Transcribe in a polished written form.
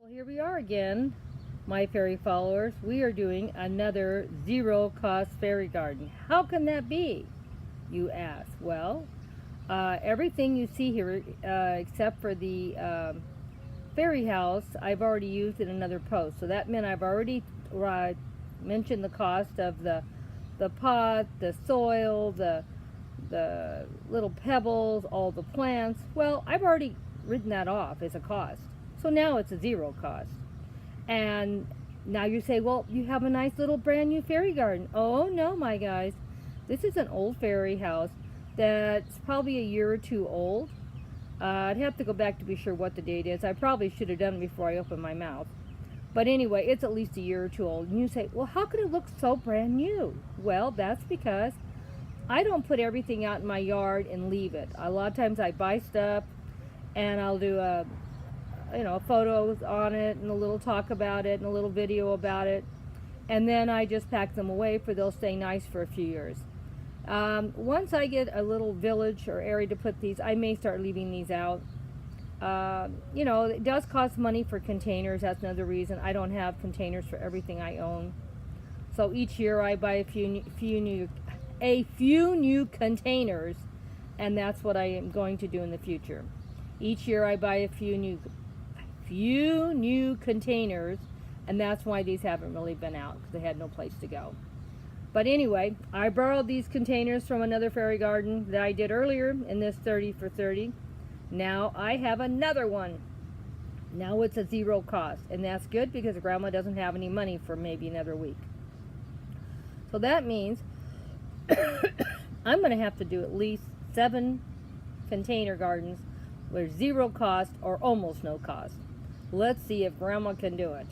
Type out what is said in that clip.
Well, here we are again, my fairy followers. We are doing another zero cost fairy garden. How can that be, you ask? Well, everything you see here, except for the fairy house, I've already used in another post. So that meant I've already mentioned the cost of the pot, the soil, the little pebbles, all the plants. Well, I've already written that off as a cost. So now it's a zero cost. And now you say, well, you have a nice little brand new fairy garden. Oh no, my guys. This is an old fairy house that's probably a year or two old. I'd have to go back to be sure what the date is. I probably should have done it before I opened my mouth. But anyway, it's at least a year or two old. And you say, well, how could it look so brand new? Well, that's because I don't put everything out in my yard and leave it. A lot of times I buy stuff and I'll do photos on it and a little talk about it and a little video about it, and then I just pack them away for they'll stay nice for a few years. Once I get a little village or area to put these, I may start leaving these out. It does cost money for containers. That's another reason I don't have containers for everything I own. So each year I buy a few new containers, and that's what I am going to do in the future. Each year I buy a few new containers, and that's why these haven't really been out, because they had no place to go. But anyway, I borrowed these containers from another fairy garden that I did earlier in this 30 for 30. Now I have another one. Now it's a zero cost, and that's good because Grandma doesn't have any money for maybe another week. So that means I'm going to have to do at least 7 container gardens with zero cost or almost no cost. Let's see if Grandma can do it.